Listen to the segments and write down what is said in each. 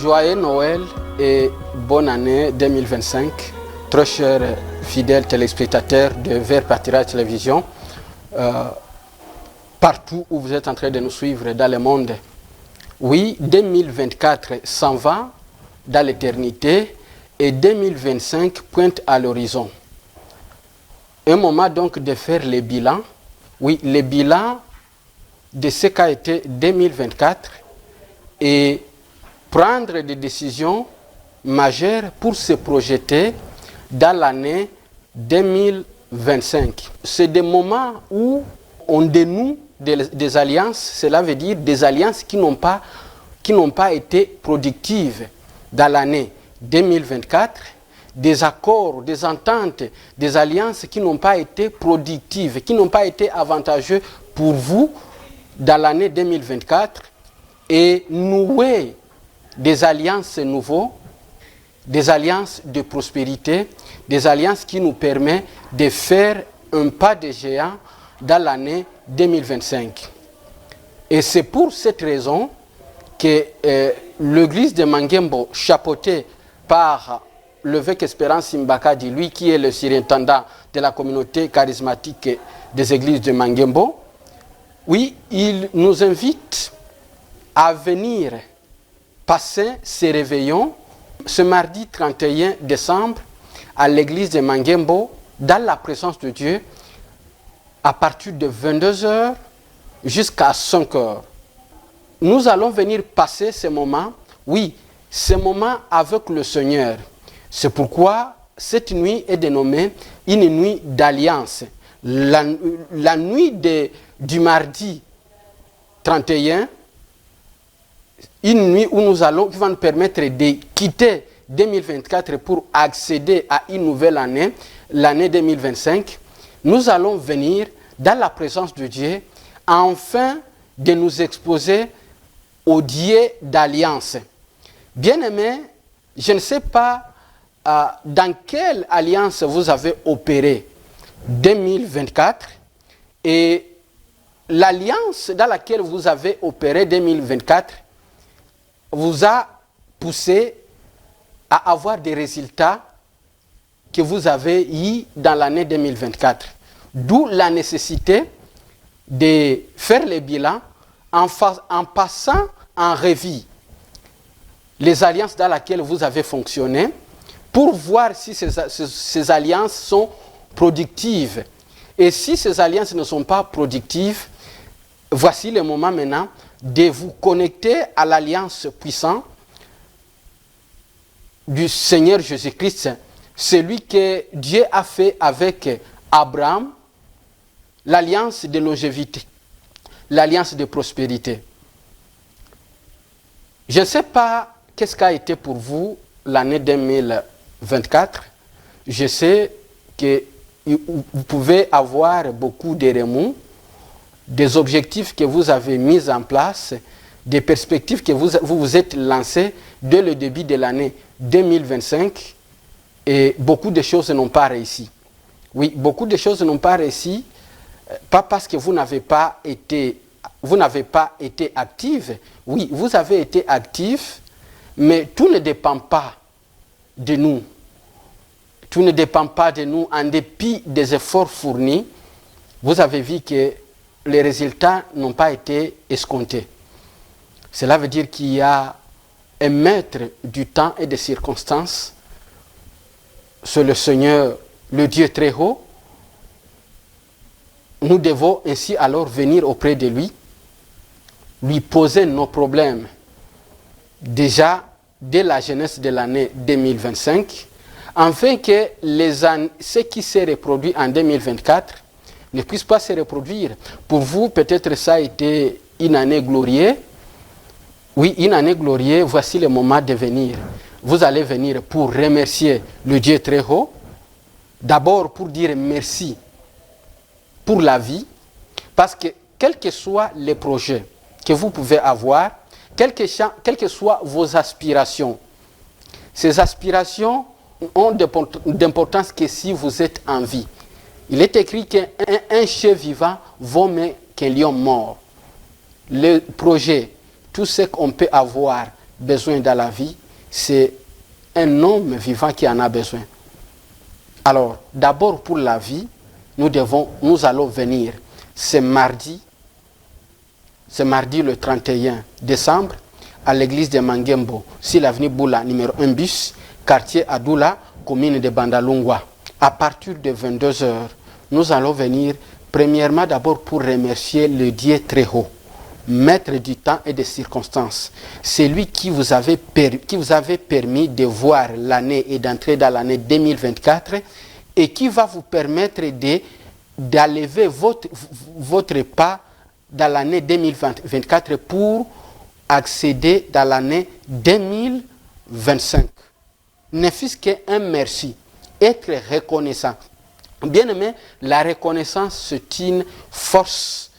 Joyeux Noël et bonne année 2025, très chers fidèles téléspectateurs de Vers Partira Télévision, partout où vous êtes en train de nous suivre dans le monde. Oui, 2024 s'en va dans l'éternité et 2025 pointe à l'horizon. Un moment donc de faire le bilan, oui, le bilan de ce qu'a été 2024 et prendre des décisions majeures pour se projeter dans l'année 2025. C'est des moments où on dénoue des alliances, cela veut dire des alliances qui n'ont pas été productives dans l'année 2024, des accords, des ententes, des alliances qui n'ont pas été productives, qui n'ont pas été avantageux pour vous dans l'année 2024 et nouer des alliances nouveaux, des alliances de prospérité, des alliances qui nous permettent de faire un pas de géant dans l'année 2025. Et c'est pour cette raison que l'église de Mangembo, chapeautée par l'évêque Espérance Mbakadi, lui qui est le surintendant de la communauté charismatique des églises de Mangembo, oui, il nous invite à venir passer ces réveillons ce mardi 31 décembre à l'église de Mangembo dans la présence de Dieu à partir de 22h jusqu'à 5h. Nous allons venir passer ces moments, oui, ces moments avec le Seigneur. C'est pourquoi cette nuit est dénommée une nuit d'alliance. La nuit du mardi 31, une nuit où qui va nous permettre de quitter 2024 pour accéder à une nouvelle année, l'année 2025. Nous allons venir dans la présence de Dieu afin de nous exposer au Dieu d'alliance. Bien-aimés, je ne sais pas dans quelle alliance vous avez opéré 2024 et l'alliance dans laquelle vous avez opéré 2024 vous a poussé à avoir des résultats que vous avez eu dans l'année 2024. D'où la nécessité de faire le bilan en passant en revue les alliances dans lesquelles vous avez fonctionné pour voir si ces alliances sont productives. Et si ces alliances ne sont pas productives, voici le moment maintenant de vous connecter à l'alliance puissante du Seigneur Jésus-Christ, celui que Dieu a fait avec Abraham, l'alliance de longévité, l'alliance de prospérité. Je ne sais pas qu'est-ce qu'a été pour vous l'année 2024. Je sais que vous pouvez avoir beaucoup de remous, des objectifs que vous avez mis en place, des perspectives que vous vous êtes lancées dès le début de l'année 2025 et beaucoup de choses n'ont pas réussi. Oui, beaucoup de choses n'ont pas réussi, pas parce que vous n'avez pas été active. Oui, vous avez été actif, mais tout ne dépend pas de nous. Tout ne dépend pas de nous. En dépit des efforts fournis, vous avez vu que les résultats n'ont pas été escomptés. Cela veut dire qu'il y a un maître du temps et des circonstances. C'est le Seigneur, le Dieu très haut. Nous devons ainsi alors venir auprès de lui, lui poser nos problèmes déjà dès la jeunesse de l'année 2025, afin que ce qui s'est reproduit en 2024 ne puisse pas se reproduire. Pour vous, peut-être ça a été une année glorieuse. Oui, une année glorieuse, voici le moment de venir. Vous allez venir pour remercier le Dieu très haut, d'abord pour dire merci pour la vie, parce que quels que soient les projets que vous pouvez avoir, quelles que soient vos aspirations, ces aspirations ont d'importance que si vous êtes en vie. Il est écrit qu'un chien vivant vaut mieux qu'un lion mort. Le projet, tout ce qu'on peut avoir besoin dans la vie, c'est un homme vivant qui en a besoin. Alors, d'abord pour la vie, nous allons venir ce mardi le 31 décembre, à l'église de Mangembo, sur l'avenue Boula, numéro 1 bis, quartier Adoula, commune de Bandalungwa. À partir de 22 heures, nous allons venir, premièrement d'abord pour remercier le Dieu très haut, maître du temps et des circonstances. C'est lui qui vous avait permis de voir l'année et d'entrer dans l'année 2024 et qui va vous permettre d'enlever votre pas dans l'année 2024 pour accéder dans l'année 2025. Ne fût-ce qu'un merci, être reconnaissant. Bien aimé, la reconnaissance, c'est une force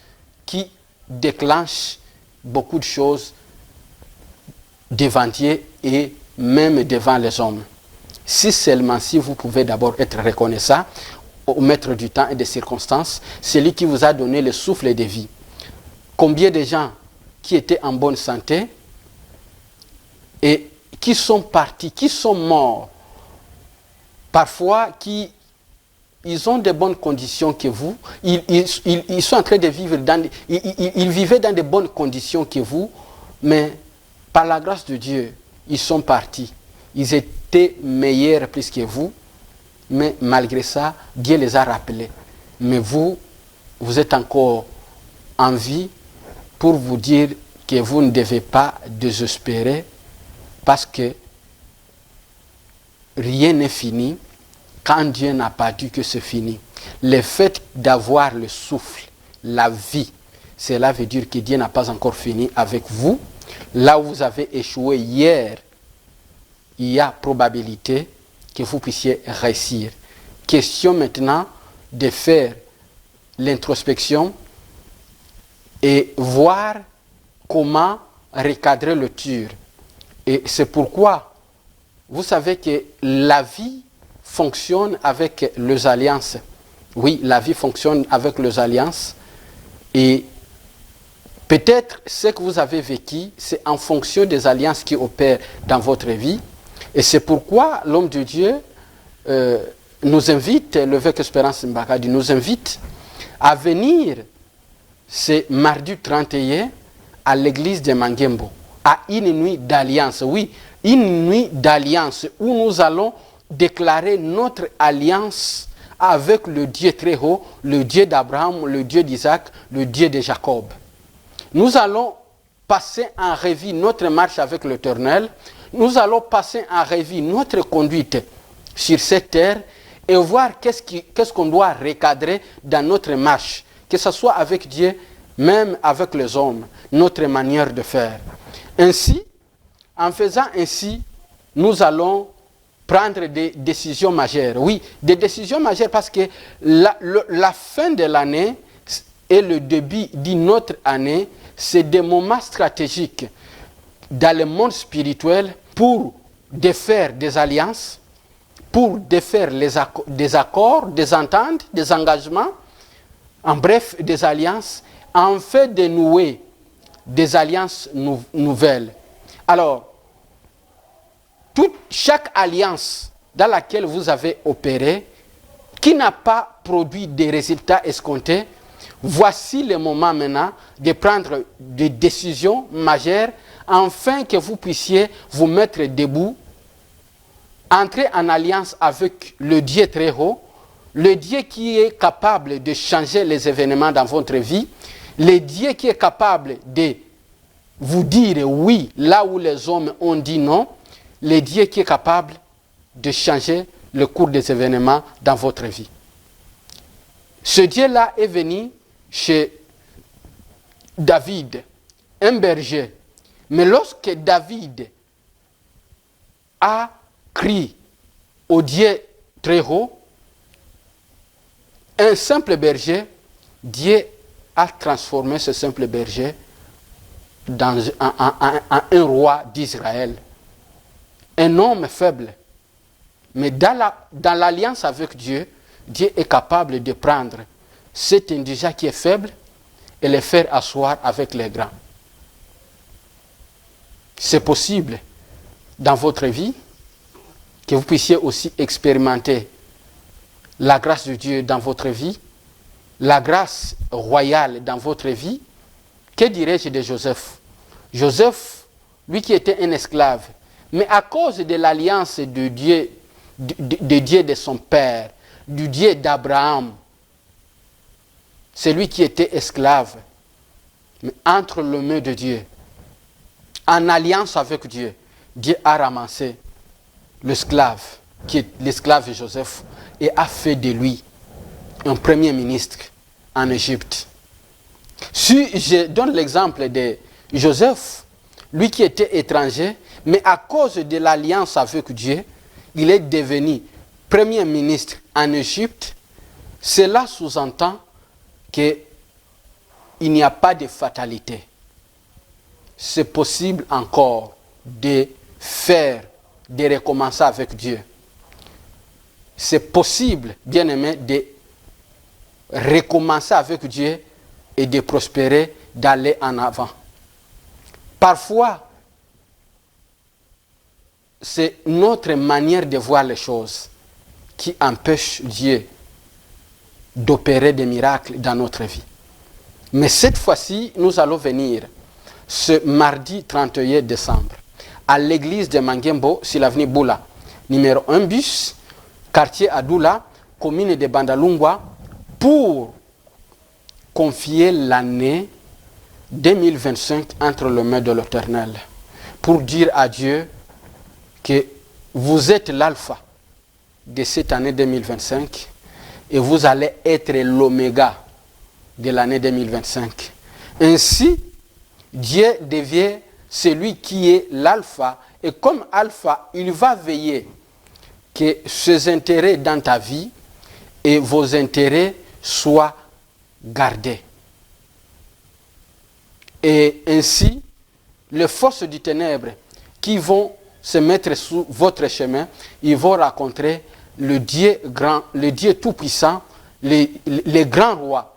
qui déclenche beaucoup de choses devant Dieu et même devant les hommes. Si seulement si vous pouvez d'abord être reconnaissant au maître du temps et des circonstances, celui qui vous a donné le souffle de vie. Combien de gens qui étaient en bonne santé et qui sont partis, qui sont morts, parfois ils ont de bonnes conditions que vous, ils sont en train de vivre, ils vivaient dans de bonnes conditions que vous, mais par la grâce de Dieu, ils sont partis. Ils étaient meilleurs plus que vous, mais malgré ça, Dieu les a rappelés. Mais vous êtes encore en vie pour vous dire que vous ne devez pas désespérer parce que rien n'est fini quand Dieu n'a pas dit que c'est fini. Le fait d'avoir le souffle, la vie, cela veut dire que Dieu n'a pas encore fini avec vous. Là où vous avez échoué hier, il y a probabilité que vous puissiez réussir. Question maintenant de faire l'introspection et voir comment recadrer le tir. Et c'est pourquoi vous savez que la vie fonctionne avec les alliances. Oui, la vie fonctionne avec les alliances. Et peut-être ce que vous avez vécu, c'est en fonction des alliances qui opèrent dans votre vie. Et c'est pourquoi l'homme de Dieu nous invite, l'évêque Espérance Mbakadi nous invite à venir ce mardi 31 à l'église de Mangembo, à une nuit d'alliance. Oui, une nuit d'alliance où nous allons déclarer notre alliance avec le Dieu très haut, le Dieu d'Abraham, le Dieu d'Isaac, le Dieu de Jacob. Nous allons passer en revue notre marche avec l'Éternel. Nous allons passer en revue notre conduite sur cette terre et voir qu'est-ce qu'on doit recadrer dans notre marche, que ce soit avec Dieu, même avec les hommes, notre manière de faire. Ainsi, en faisant ainsi, nous allons prendre des décisions majeures. Oui, des décisions majeures parce que la fin de l'année et le début d'une autre année, c'est des moments stratégiques dans le monde spirituel pour défaire des alliances, pour défaire des accords, des ententes, des engagements, en bref, des alliances, en fait de nouer des alliances nouvelles. Alors, chaque alliance dans laquelle vous avez opéré, qui n'a pas produit des résultats escomptés, voici le moment maintenant de prendre des décisions majeures afin que vous puissiez vous mettre debout, entrer en alliance avec le Dieu très haut, le Dieu qui est capable de changer les événements dans votre vie, le Dieu qui est capable de vous dire oui là où les hommes ont dit non, le Dieu qui est capable de changer le cours des événements dans votre vie. Ce Dieu-là est venu chez David, un berger. Mais lorsque David a crié au Dieu très haut, un simple berger, Dieu a transformé ce simple berger en un roi d'Israël. Un homme faible. Mais dans l'alliance avec Dieu, Dieu est capable de prendre cet indigent qui est faible et le faire asseoir avec les grands. C'est possible dans votre vie que vous puissiez aussi expérimenter la grâce de Dieu dans votre vie, la grâce royale dans votre vie. Que dirais-je de Joseph? Joseph, lui qui était un esclave, mais à cause de l'alliance de Dieu, de Dieu de son père, du Dieu d'Abraham, c'est lui qui était esclave, mais entre les mains de Dieu, en alliance avec Dieu, Dieu a ramassé l'esclave, qui est l'esclave de Joseph, et a fait de lui un premier ministre en Égypte. Si je donne l'exemple de Joseph, lui qui était étranger, mais à cause de l'alliance avec Dieu, il est devenu premier ministre en Égypte. Cela sous-entend qu'il n'y a pas de fatalité. C'est possible encore de faire, de recommencer avec Dieu. C'est possible, bien aimé, de recommencer avec Dieu et de prospérer, d'aller en avant. Parfois, c'est notre manière de voir les choses qui empêche Dieu d'opérer des miracles dans notre vie. Mais cette fois-ci, nous allons venir ce mardi 31 décembre à l'église de Mangembo sur l'avenue Boula, numéro 1 bis, quartier Adoula, commune de Bandalungwa, pour confier l'année 2025 entre les mains de l'Éternel, pour dire à Dieu que vous êtes l'alpha de cette année 2025 et vous allez être l'oméga de l'année 2025. Ainsi, Dieu devient celui qui est l'alpha, et comme alpha, il va veiller que ses intérêts dans ta vie et vos intérêts soient gardés. Et ainsi, les forces du ténèbre qui vont se mettre sous votre chemin, ils vont rencontrer le Dieu grand, le Dieu tout-puissant, les grands rois,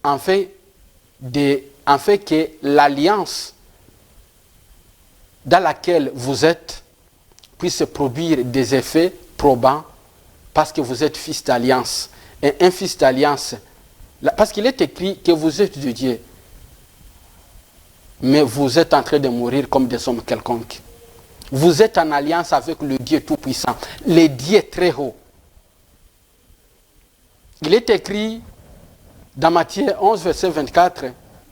en fait que l'alliance dans laquelle vous êtes puisse produire des effets probants, parce que vous êtes fils d'alliance. Et un fils d'alliance, parce qu'il est écrit que vous êtes de Dieu, mais vous êtes en train de mourir comme des hommes quelconques. Vous êtes en alliance avec le Dieu tout-puissant, le Dieu très haut. Il est écrit dans Matthieu 11, verset 24,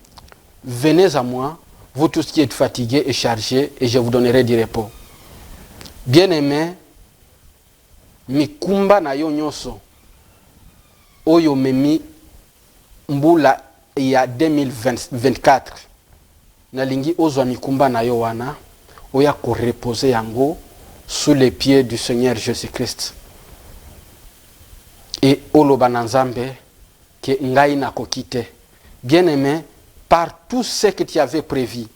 « Venez à moi, vous tous qui êtes fatigués et chargés, et je vous donnerai du repos. » Bien-aimé, mikumba na yo nyoso, oyo memi mbula ya 2024, nalingi ozwa mikumba na yo wana, oya ko reposer yango sous les pieds du Seigneur Jésus-Christ. Et oloba na Nzambe ke ngai na kokite. Bien-aimé, par tout ce que tu avais prévu,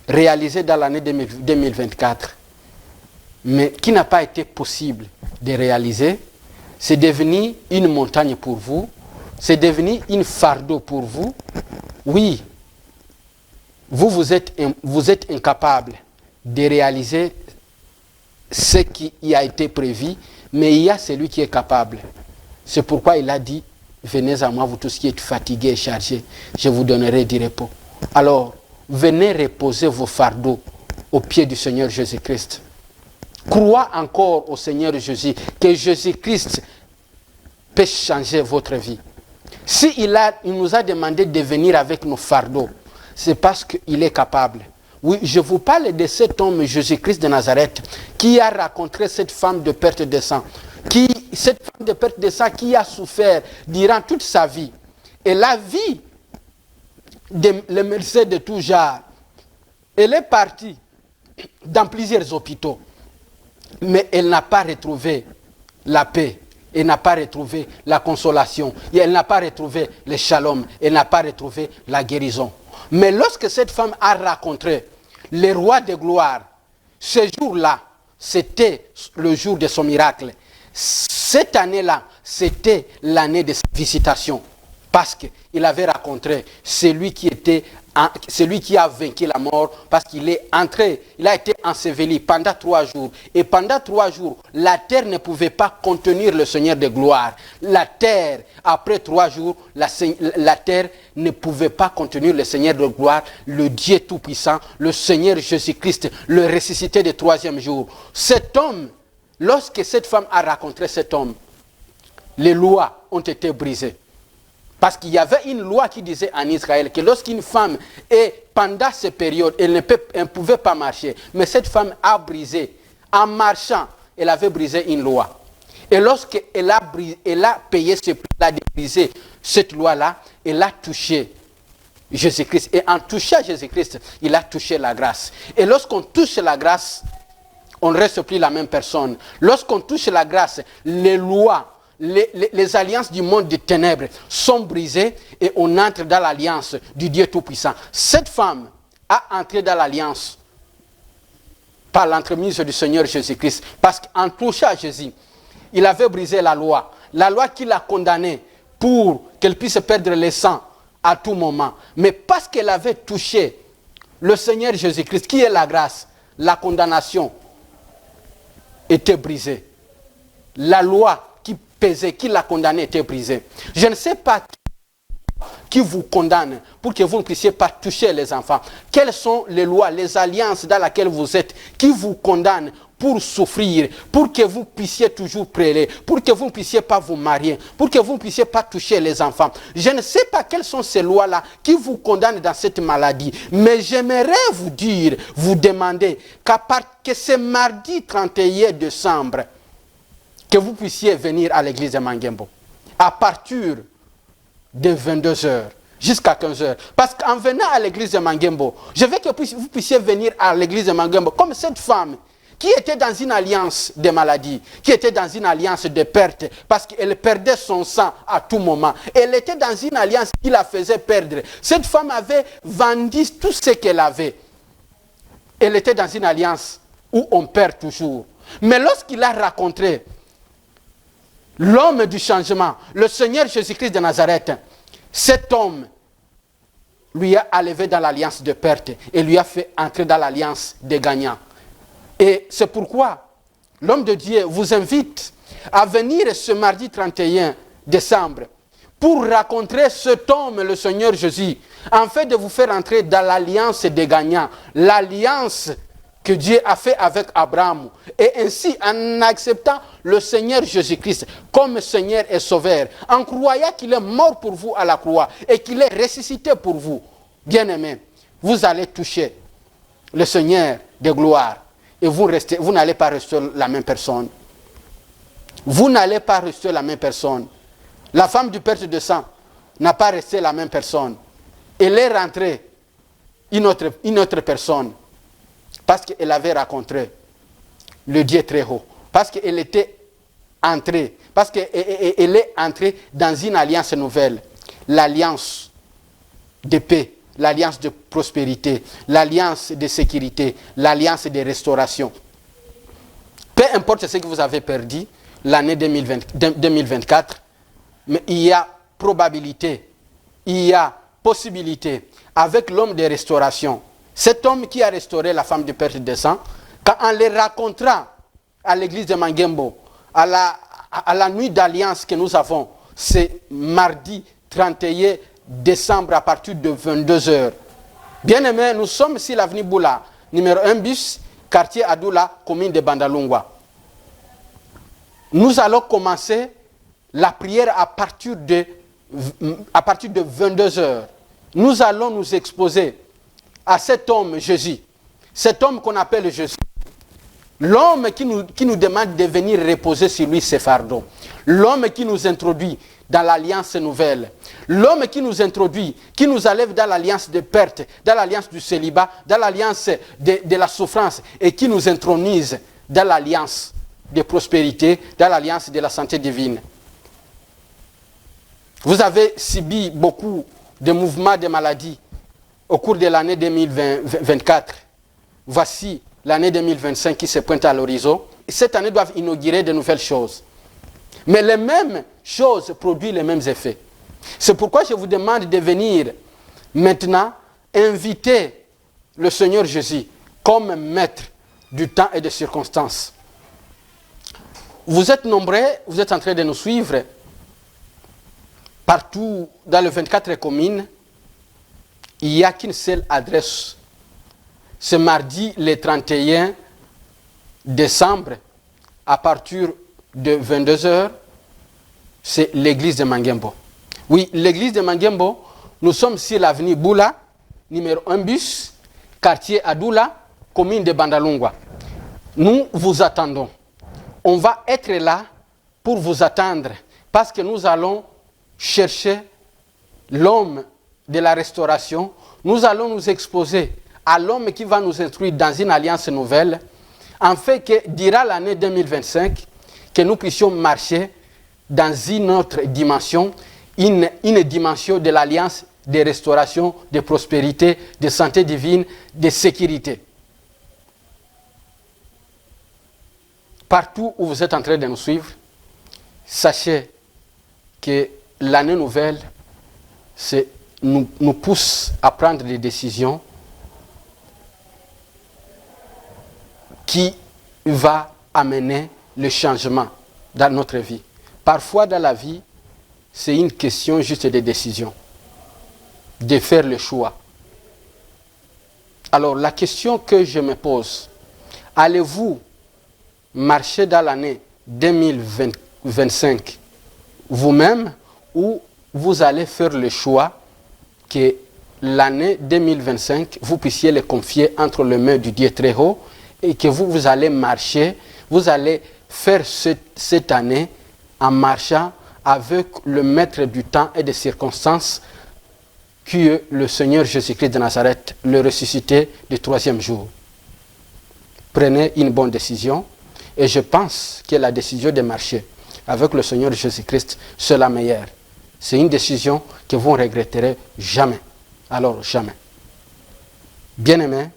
réalisé dans l'année 2024, mais qui n'a pas été possible de réaliser, c'est devenu une montagne pour vous, c'est devenu une fardeau pour vous. Oui, vous êtes incapable de réaliser ce qui y a été prévu, mais il y a celui qui est capable. C'est pourquoi il a dit, venez à moi, vous tous qui êtes fatigués et chargés, je vous donnerai du repos. Alors, venez reposer vos fardeaux aux pieds du Seigneur Jésus-Christ. Crois encore au Seigneur Jésus, que Jésus-Christ peut changer votre vie. Si il nous a demandé de venir avec nos fardeaux, c'est parce qu'il est capable. Oui, je vous parle de cet homme Jésus-Christ de Nazareth qui a rencontré cette femme de perte de sang. Cette femme de perte de sang qui a souffert durant toute sa vie. Et la vie de les médecins de tout genre, elle est partie dans plusieurs hôpitaux. Mais elle n'a pas retrouvé la paix, elle n'a pas retrouvé la consolation, et elle n'a pas retrouvé le shalom, elle n'a pas retrouvé la guérison. Mais lorsque cette femme a rencontré le roi de gloire, ce jour-là, c'était le jour de son miracle. Cette année-là, c'était l'année de sa visitation, parce qu'il avait rencontré celui qui était celui qui a vaincu la mort, parce qu'il est entré, il a été enseveli pendant 3 jours. Et pendant 3 jours, la terre ne pouvait pas contenir le Seigneur de gloire. La terre, après 3 jours, la terre ne pouvait pas contenir le Seigneur de gloire, le Dieu Tout-Puissant, le Seigneur Jésus-Christ, le ressuscité du 3e jour. Cet homme, lorsque cette femme a rencontré cet homme, les lois ont été brisées. Parce qu'il y avait une loi qui disait en Israël que lorsqu'une femme est pendant cette période, elle ne pouvait pas marcher. Mais cette femme a brisé. En marchant, elle avait brisé une loi. Et lorsqu'elle a payé ce prix-là de briser cette loi-là, elle a touché Jésus-Christ. Et en touchant Jésus-Christ, il a touché la grâce. Et lorsqu'on touche la grâce, on ne reste plus la même personne. Lorsqu'on touche la grâce, les lois, les alliances du monde des ténèbres sont brisées et on entre dans l'alliance du Dieu Tout-Puissant. Cette femme a entré dans l'alliance par l'entremise du Seigneur Jésus-Christ. Parce qu'en touchant Jésus, il avait brisé la loi qui l'a condamnée pour qu'elle puisse perdre le sang à tout moment. Mais parce qu'elle avait touché le Seigneur Jésus-Christ, qui est la grâce, la condamnation était brisée. La loi qui l'a condamné était brisé. Je ne sais pas qui vous condamne pour que vous ne puissiez pas toucher les enfants. Quelles sont les lois, les alliances dans lesquelles vous êtes qui vous condamnent pour souffrir, pour que vous puissiez toujours préler, pour que vous ne puissiez pas vous marier, pour que vous ne puissiez pas toucher les enfants. Je ne sais pas quelles sont ces lois-là qui vous condamnent dans cette maladie, mais j'aimerais vous dire, vous demander que ce mardi 31 décembre, que vous puissiez venir à l'église de Mangembo à partir de 22h jusqu'à 15h. Parce qu'en venant à l'église de Mangembo, je veux que vous puissiez venir à l'église de Mangembo comme cette femme qui était dans une alliance de maladie, qui était dans une alliance de perte, parce qu'elle perdait son sang à tout moment. Elle était dans une alliance qui la faisait perdre. Cette femme avait vendu tout ce qu'elle avait. Elle était dans une alliance où on perd toujours. Mais lorsqu'il a rencontré l'homme du changement, le Seigneur Jésus-Christ de Nazareth, cet homme lui a enlevé dans l'alliance de perte et lui a fait entrer dans l'alliance des gagnants. Et c'est pourquoi l'homme de Dieu vous invite à venir ce mardi 31 décembre pour rencontrer cet homme, le Seigneur Jésus, afin de vous faire entrer dans l'alliance des gagnants, l'alliance que Dieu a fait avec Abraham. Et ainsi, en acceptant le Seigneur Jésus-Christ comme Seigneur et Sauveur, en croyant qu'il est mort pour vous à la croix et qu'il est ressuscité pour vous, bien-aimés, vous allez toucher le Seigneur de gloire et vous n'allez pas rester la même personne. Vous n'allez pas rester la même personne. La femme du perte de sang n'a pas resté la même personne. Elle est rentrée une autre personne. Parce qu'elle avait rencontré le Dieu très haut. Parce qu'elle était entrée. Parce qu'elle est entrée dans une alliance nouvelle. L'alliance de paix, l'alliance de prospérité, l'alliance de sécurité, l'alliance de restauration. Peu importe ce que vous avez perdu l'année 2024, mais il y a probabilité, il y a possibilité avec l'homme de restauration. Cet homme qui a restauré la femme du perte de sang, quand on les rencontra à l'église de Mangembo, à la nuit d'alliance que nous avons, c'est mardi 31 décembre à partir de 22h. Bien-aimés, nous sommes sur l'avenue Boula, numéro 1 bis, quartier Adoula, commune de Bandalungwa. Nous allons commencer la prière à partir de 22h. Nous allons nous exposer à cet homme Jésus, cet homme qu'on appelle Jésus, l'homme qui nous demande de venir reposer sur lui ses fardeaux, l'homme qui nous introduit dans l'alliance nouvelle, l'homme qui nous introduit, qui nous enlève dans l'alliance de perte, dans l'alliance du célibat, dans l'alliance de la souffrance et qui nous intronise dans l'alliance de prospérité, dans l'alliance de la santé divine. Vous avez subi beaucoup de mouvements de maladies au cours de l'année 2024, voici l'année 2025 qui se pointe à l'horizon. Cette année doit inaugurer de nouvelles choses. Mais les mêmes choses produisent les mêmes effets. C'est pourquoi je vous demande de venir maintenant inviter le Seigneur Jésus comme maître du temps et des circonstances. Vous êtes nombreux, vous êtes en train de nous suivre partout dans les 24 communes. Il n'y a qu'une seule adresse. Ce mardi, le 31 décembre, à partir de 22 h, c'est l'église de Mangembo. Oui, l'église de Mangembo, nous sommes sur l'avenue Boula, numéro 1 bus, quartier Adoula, commune de Bandalungwa. Nous vous attendons. On va être là pour vous attendre parce que nous allons chercher l'homme de la restauration. Nous allons nous exposer à l'homme qui va nous instruire dans une alliance nouvelle, afin que, durant l'année 2025, que nous puissions marcher dans une autre dimension, une dimension de l'alliance de restauration, de prospérité, de santé divine, de sécurité. Partout où vous êtes en train de nous suivre, sachez que l'année nouvelle nous pousse à prendre des décisions qui va amener le changement dans notre vie. Parfois dans la vie, c'est une question juste de décision, de faire le choix. Alors la question que je me pose, allez-vous marcher dans l'année 2025 vous-même ou vous allez faire le choix que l'année 2025, vous puissiez le confier entre les mains du Dieu très haut et que vous allez marcher, vous allez faire cette année en marchant avec le maître du temps et des circonstances qui est le Seigneur Jésus-Christ de Nazareth, le ressuscité du 3e jour. Prenez une bonne décision et je pense que la décision de marcher avec le Seigneur Jésus-Christ, c'est la meilleure. C'est une décision que vous ne regretterez jamais. Alors, jamais. Bien-aimés,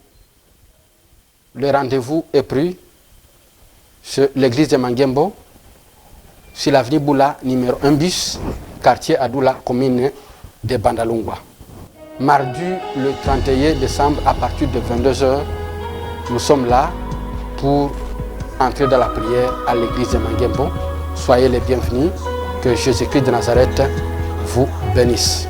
le rendez-vous est pris sur l'église de Mangembo, sur l'avenue Boula, numéro 1 bis, quartier Adoula, commune de Bandalungwa. Mardi, le 31 décembre, à partir de 22 h, nous sommes là pour entrer dans la prière à l'église de Mangembo. Soyez les bienvenus. Que Jésus-Christ de Nazareth vous bénisse.